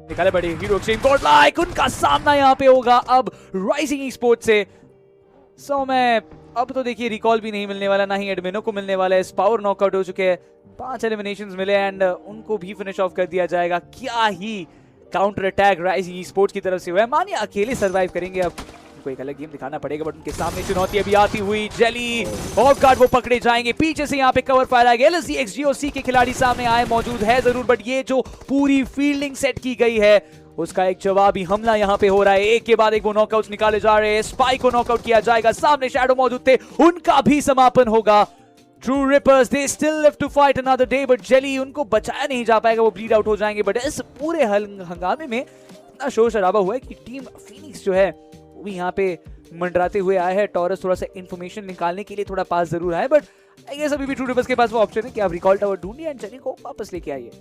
निकाले बड़े hero extreme god like, उनका सामना यहाँ पे होगा अब राइजिंग ई स्पोर्ट्स से। सो मैं अब तो देखिए रिकॉल भी नहीं मिलने वाला, ना ही एडमिनो को मिलने वाला है। पावर नॉकआउट हो चुके हैं, 5 एलिमिनेशंस मिले एंड उनको भी फिनिश ऑफ कर दिया जाएगा। क्या ही counter attack rising e sports की तरफ से हुआ है। मानिए अकेले सर्वाइव करेंगे, अब उनको एक अलग गेम दिखाना पड़ेगा, बट उनके सामने चुनौती अभी आती हुई। जेली ऑफ गार्ड वो पकड़े जाएंगे, पीछे से यहाँ पे कवर फायर आएगा। एलएससी एक्सजीओसी के खिलाड़ी सामने आए मौजूद है जरूर, बट ये जो पूरी फील्डिंग सेट की गई है उसका एक जवाबी हमला यहाँ पे हो रहा है। एक के बाद एक वो नॉकआउट्स निकाले जा रहे हैं। स्पाइक को नॉकआउट किया जाएगा, सामने शैडो मौजूद थे, उनका भी समापन होगा। True Rippers they still live to fight another day, but जेली उनको बचाया नहीं जा पाएगा, वो ब्लीड आउट हो जाएंगे। बट इस पूरे हंगामे में इतना शोर शराबा हुआ है कि टीम फीनिक्स जो है वो भी यहाँ पे मंडराते हुए आया है। टॉरस थोड़ा सा इंफॉर्मेशन निकालने के लिए थोड़ा पास जरूर आया, बट आई गेस अभी भी ट्रू रिपर्स के पास वो ऑप्शन है कि आप रिकॉल टावर ढूंढिए एंड जेली को वापस लेके आइए।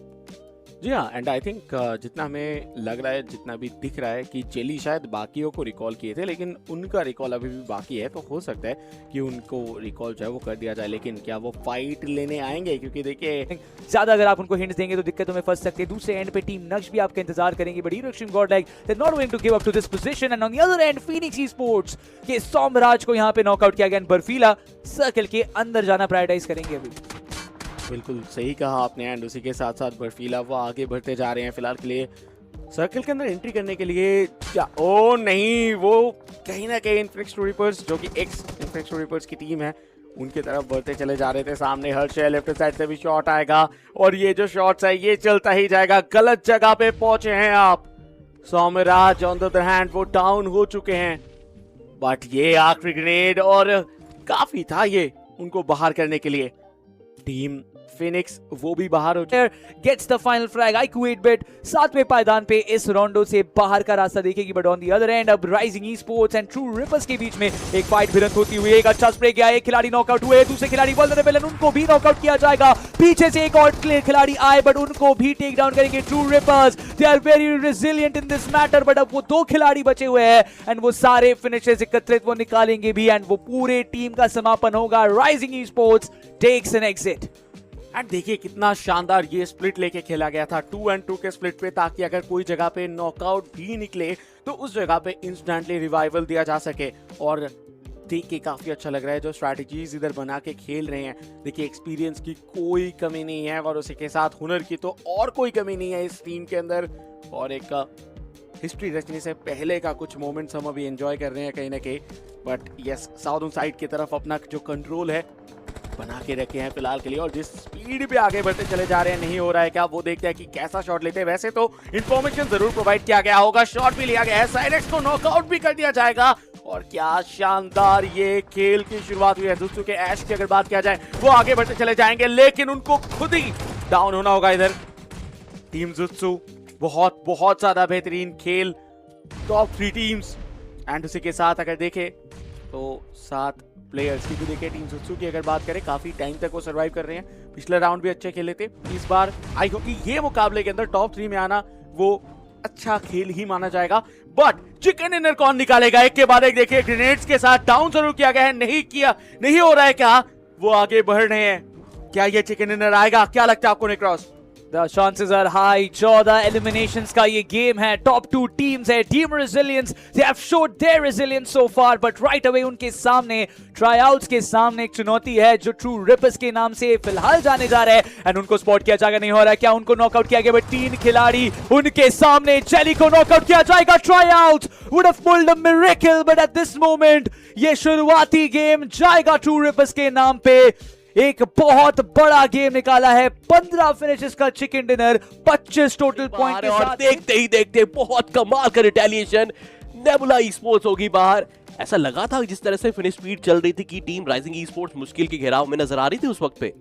जी हाँ, एंड आई थिंक जितना हमें लग रहा है, जितना भी दिख रहा है कि जेली शायद बाकियों को रिकॉल किए थे, लेकिन उनका रिकॉल अभी भी बाकी है। तो हो सकता है कि उनको रिकॉल जो है वो कर दिया जाए, लेकिन क्या वो फाइट लेने आएंगे? क्योंकि देखिए ज्यादा अगर आप उनको हिंट्स देंगे तो दिक्कतों में फंस सकते हैं। दूसरे एंड पे टीम नक्श भी आपका इंतजार करेंगे, but hero extreme god like they not going to give up to this position. And on the other end Phoenix e sports के सोमराज को यहाँ पे नॉकआउट किया गया। बर्फीला सर्कल के अंदर जाना प्रायोरिटाइज करेंगे अभी। बिल्कुल सही कहा आपने, एंड उसी के साथ साथ बर्फीला वो आगे बढ़ते जा रहे हैं फिलहाल के लिए सर्कल के अंदर एंट्री करने के लिए। क्या ओ नहीं, वो कहीं ना कहीं इन्फिनिक्स रिपर्स जो कि एक्स इन्फिनिक्स रिपर्स की टीम है उनकी तरफ बढ़ते चले जा रहे थे। सामने हर्ष है, लेफ्ट साइड से भी शॉट आएगा और ये जो शॉट्स है ये चलता ही जाएगा। गलत जगह पे पहुंचे हैं आप। Somraj on the other hand वो डाउन हो चुके हैं, बट ये आखिरी ग्रेनेड और काफी था ये उनको बाहर करने के लिए। टीम फिनिक्स वो भी बाहर हो gets the final frag. IQ 8-बिट 7वें पायदान पे इस राउंडो से बाहर का रास्ता देखेगी, but on the other end अब rising e sports and true rippers के बीच में एक फाइट भिड़ंत होती हुई। एक अच्छा स्प्रे गया, एक खिलाड़ी नॉकआउट हुए, दूसरे खिलाड़ी वल्नरेबल, उनको भी नॉकआउट किया जाएगा। पीछे से एक और खिलाड़ी आए, बट उनको भी टेक डाउन करेंगे True Rippers. They are very resilient in this matter, but अब वो 2 खिलाड़ी बचे हुए हैं एंड वो सारे फिनिशेस एकत्रित वो निकालेंगे भी एंड वो पूरे टीम का समापन होगा। Rising e sports takes an exit. And देखिए कितना शानदार ये स्प्लिट लेके खेला गया था 2-2 के स्प्लिट पे, ताकि अगर कोई जगह पे नॉकआउट भी निकले तो उस जगह पे इंस्टेंटली रिवाइवल दिया जा सके। और देख के काफी अच्छा लग रहा है जो स्ट्रैटेजीज इधर बना के खेल रहे हैं। देखिए एक्सपीरियंस की कोई कमी नहीं है और उसी के साथ हुनर की तो और कोई कमी नहीं है इस टीम के अंदर। और एक हिस्ट्री रचने से पहले का कुछ मोमेंट्स हम अभी एंजॉय कर रहे हैं कहीं ना कहीं। बट यस, साउदर्न साइड की तरफ अपना जो कंट्रोल है बना के रखे हैं फिलहाल के लिए, और जिस स्पीड पे आगे बढ़ते चले जा रहे हैं नहीं हो रहा है क्या, वो देखते हैं कि कैसा शॉट लेते हैं। वैसे तो इंफॉर्मेशन जरूर प्रोवाइड किया गया होगा, शॉट भी लिया गया है, साइरेक्स को नॉकआउट भी कर दिया जाएगा। और क्या शानदार ये खेल की शुरुआत हुई है। जुत्सु के ऐश की अगर बात किया जाए वो आगे बढ़ते चले जाएंगे, लेकिन उनको खुद ही डाउन होना होगा इधर। टीम जुत्सु बहुत बहुत ज्यादा बेहतरीन खेल, टॉप 3 टीम्स। एंड उसी के साथ अगर देखें तो 7 प्लेयर्स की भी देखें टीम जुत्सु की अगर बात करें, काफी टाइम तक वो सर्वाइव कर रहे हैं। पिछले राउंड भी अच्छे खेले थे, इस बार आई होप कि ये मुकाबले के अंदर टॉप 3 में आना वो अच्छा खेल ही माना जाएगा। बट चिकन डिनर कौन निकालेगा? एक के बाद एक देखिए, ग्रेनेड्स के साथ डाउन जरूर किया गया है, नहीं हो रहा है क्या? वो आगे बढ़ रहे हैं, क्या ये चिकन डिनर आएगा? क्या लगता है आपको निक्रॉस? The chances are high. 14 eliminations का ये गेम है, टॉप 2 टीम्स है। Team resilience, they have showed their resilience so far, but right away उनके सामने ट्राईआउट्स के सामने एक चुनौती है जो ट्रू रिपर्स के नाम से फिलहाल जाने जा रहा है एंड उनको स्पॉट किया जाएगा, नहीं हो रहा है क्या? उनको नॉकआउट किया गया, बट 3 खिलाड़ी उनके सामने। जेली को नॉकआउट किया जाएगा। ट्राईआउट would have pulled a miracle, but at this moment ये शुरुआती गेम जाएगा ट्रू रिपर्स के नाम पे। एक बहुत बड़ा गेम निकाला है, 15 फिनिशेस का चिकन डिनर, 25 टोटल पॉइंट के साथ। देखते ही देखते बहुत कमाल का रिटेलिएशन, नेबुला ई स्पोर्ट्स होगी बाहर। ऐसा लगा था जिस तरह से फिनिश स्पीड चल रही थी कि टीम राइजिंग ई स्पोर्ट्स मुश्किल के घेराव में नजर आ रही थी उस वक्त पे।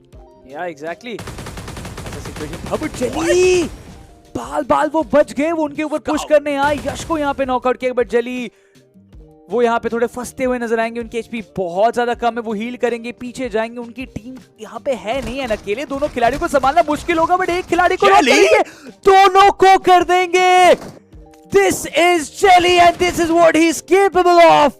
या एग्जैक्टली ऐसा सिचुएशन। अब जेली बाल वो बच गए, वो उनके ऊपर पुश करने आए, यश को यहाँ पे नॉकआउट किया, बट जेली वो यहाँ पे थोड़े फंसते हुए नजर आएंगे। उनकी एचपी बहुत ज्यादा कम है, वो हील करेंगे, पीछे जाएंगे। उनकी टीम यहाँ पे है नहीं, है अकेले दोनों खिलाड़ियों को संभालना मुश्किल होगा, बट एक खिलाड़ी को दोनों को कर देंगे। This is Jelly and this is what he is capable of.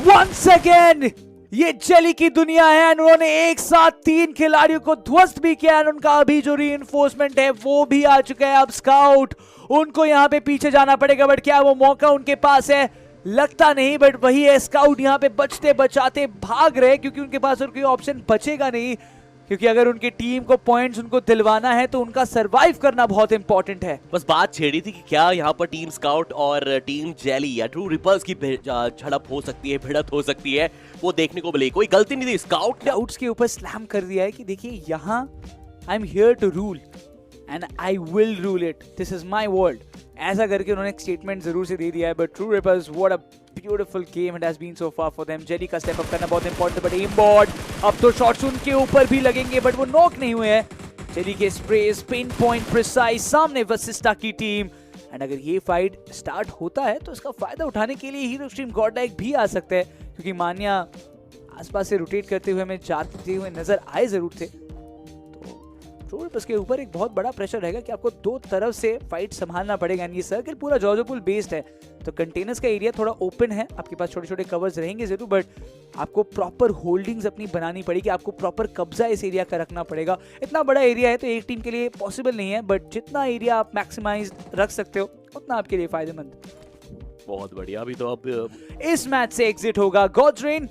Once again ये जेली की दुनिया है। उन्होंने एक साथ 3 खिलाड़ियों को ध्वस्त भी किया है। उनका अभी जो रीइंफोर्समेंट है वो भी आ चुका है। अब स्काउट उनको यहाँ पे पीछे जाना पड़ेगा, बट क्या वो मौका उनके पास है? लगता नहीं, बट वही है, स्काउट यहाँ पे बचते बचाते भाग रहे, क्योंकि उनके पास और कोई ऑप्शन बचेगा नहीं। क्योंकि अगर उनकी टीम को पॉइंट्स उनको दिलवाना है तो उनका सरवाइव करना बहुत इंपॉर्टेंट है। बस बात छेड़ी थी कि क्या यहाँ पर टीम स्काउट और टीम जेली या ट्रू रिपल्स की झड़प हो सकती है, भिड़त हो सकती है, वो देखने को मिली। कोई गलती नहीं थी, स्काउट ने आउट्स के ऊपर स्लैम कर दिया है कि देखिए यहाँ I am here to rule and I will rule it, this is my world, ऐसा करके उन्होंने एक स्टेटमेंट जरूर से दे दिया है। But true ripples, what a beautiful game it has been so far for them. Jelly का स्टेप अप करना बहुत इंपॉर्टेंट है, बट एम बॉट अब तो शॉट्स उनके ऊपर भी लगेंगे, बट वो नॉक नहीं हुए हैं। जेली के स्प्रेस पिन पॉइंट प्रिसाइज, सामने वसिस्टा की टीम। एंड अगर ये फाइट स्टार्ट होता है तो इसका फायदा उठाने के लिए हीरो एक्सट्रीम गॉडलाइक भी आ सकते हैं, क्योंकि मान्या आसपास से रोटेट करते हुए हमें जाते हुए नजर आए जरूर थे। ट्रू रिपल्स के ऊपर एक बहुत बड़ा प्रेशर रहेगा कि आपको दो तरफ से फाइट संभालना पड़ेगा। ये सर्किल पूरा जॉर्जोपुल बेस्ड है, तो कंटेनर्स का एरिया थोड़ा ओपन है, आपके पास छोटे छोटे कवर्स रहेंगे जरूर, बट आपको प्रॉपर होल्डिंग्स अपनी बनानी पड़ेगी, आपको प्रॉपर कब्जा इस एरिया का रखना पड़ेगा। इतना बड़ा एरिया है तो एक टीम के लिए पॉसिबल नहीं है, बट जितना एरिया आप मैक्सिमाइज रख सकते हो उतना आपके लिए फायदेमंद। बहुत बढ़िया। अभी तो अब इस मैच से एग्जिट होगा गॉड्रेन।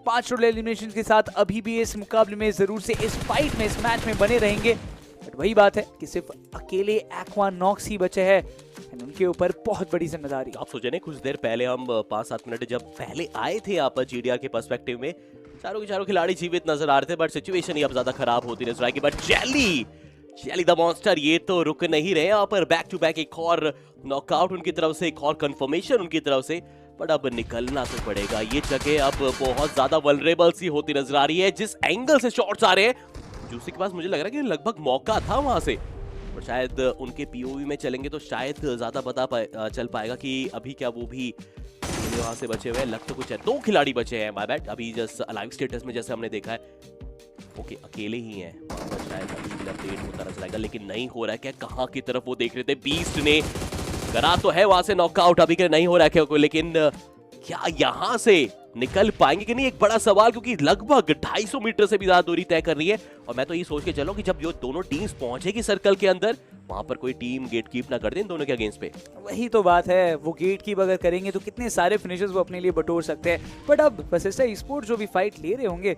5 रोल एलिमिनेशन के साथ अभी भी इस मुकाबले में जरूर से इस फाइट में, इस मैच में बने रहेंगे, बट वही बात है कि सिर्फ अकेले एक्वानॉक्स ही बचे हैं, उनके ऊपर बहुत बड़ी जिम्मेदारी। आप सोचे नहीं, कुछ देर पहले हम 5-7 मिनट जब पहले आए थे यहाँ पर जीडीआर के पर्सपेक्टिव में, चारों के चारों खिलाड़ी जीवित नजर आ रहे थे, बट सिचुएशन ही अब ज्यादा खराब होती नजर आएगी। बट जेली द मॉन्स्टर ये तो रुक नहीं रहे यहाँ पर, बैक टू बैक एक और नॉकआउट उनकी तरफ से, एक और कंफर्मेशन उनकी तरफ से, बट अब निकलना तो पड़ेगा। ये जगह अब बहुत ज्यादा वल्नरेबल सी होती नजर आ रही है। जिस एंगल से शॉट्स आ रहे हैं, जूसी के पास मुझे लग रहा है कि लगभग मौका था वहां से, और शायद उनके पीओवी में चलेंगे तो शायद ज्यादा पता चल पाएगा कि अभी क्या वो भी वहां से बचे हुए हैं। लग तो कुछ है, 2 खिलाड़ी बचे हैं, माय बैड। अभी जस्ट अलाइव स्टेटस में जैसे हमने देखा है, ओके अकेले ही हैं, शायद अभी अपडेट होता नजर आएगा, लेकिन नहीं हो रहा है क्या? कहाँ की तरफ वो देख रहे थे? बीस्ट ने करा तो है वहां से नॉकआउट, अभी के नहीं हो रहा है क्या, लेकिन क्या यहां से निकल पाएंगे कि नहीं, एक बड़ा सवाल, क्योंकि लगभग 250 मीटर से भी ज्यादा दूरी तय कर रही है। और मैं तो ये सोच के चलूं कि जब ये दोनों टीम्स पहुंचेगी सर्कल के अंदर, वहां पर कोई टीम गेट कीप ना कर दे इन दोनों के अगेंस्ट पे। वही तो बात है, वो गेट कीप अगर करेंगे तो कितने सारे फिनिशर्स वो अपने लिए बटोर सकते हैं। बट अब वसिस्टा ई-स्पोर्ट्स जो भी फाइट ले रहे होंगे,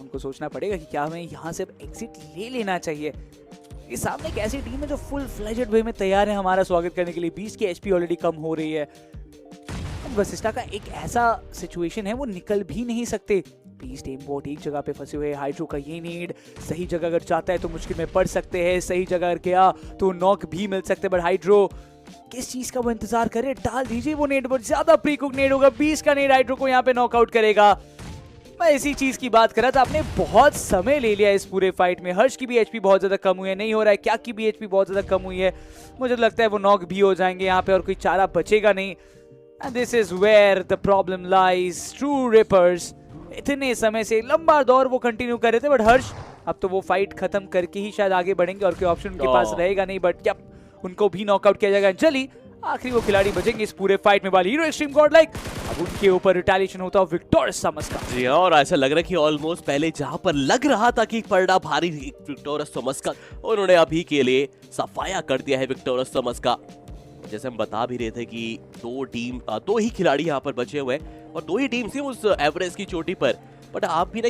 उनको सोचना पड़ेगा कि क्या हमें यहाँ से एग्जिट ले लेना चाहिए। ये सामने एक ऐसी टीम है जो फुल फ्लेजेड वे में तैयार है हमारा स्वागत करने के लिए। 20 की एचपी ऑलरेडी कम हो रही है। वसिस्टा का एक ऐसा सिचुएशन है, वो निकल भी नहीं सकते। बीस्ट एमबॉट एक जगह पे फंसे हुए। हाइड्रो का ये नीड, सही जगह अगर जाता है तो मुश्किल में पड़ सकते हैं, सही जगह अगर गया तो नॉक भी मिल सकते हैं। बट हाइड्रो किस चीज का वो इंतजार करे, डाल दीजिए वो नेड, बहुत ज्यादा प्रीकुक नेड होगा। 20 का नेड हाइड्रो को यहाँ पे नॉकआउट करेगा। मैं इसी चीज की बात कर रहा था, आपने बहुत समय ले लिया इस पूरे फाइट में। हर्ष की भी एचपी बहुत ज्यादा कम हुई है, नहीं हो रहा है क्या की भी एचपी बहुत ज्यादा कम हुई है। मुझे लगता है वो नॉक भी हो जाएंगे यहाँ पे और कोई चारा बचेगा नहीं। And this is where the problem lies. True Rippers इतने समय से लंबा दौर वो कंटिन्यू कर रहे थे, बट हर्ष अब तो वो फाइट खत्म करके ही शायद आगे बढ़ेंगे और कोई ऑप्शन उनके पास रहेगा नहीं। बट क्या उनको भी नॉकआउट किया जाएगा। जल्दी आखिरी वो खिलाड़ी बचेंगे इस पूरे फाइट में वाली हीरो एक्सट्रीम गॉडलाइक। अब उनके ऊपर रिटेलिएशन होता है विक्टोरियस समस का। जी हाँ, और ऐसा लग रहा है कि ऑलमोस्ट पहले जहां पर लग रहा था कि पलड़ा भारी विक्टोरियस समस का, उन्होंने अभी के लिए सफाया कर दिया है विक्टोरियस समस का। जैसे हम बता भी रहे थे कि 2 ही खिलाड़ी यहाँ पर बचे हुए हैं और 2 ही टीम थी उस एवरेज की चोटी पर। बट आप भी ना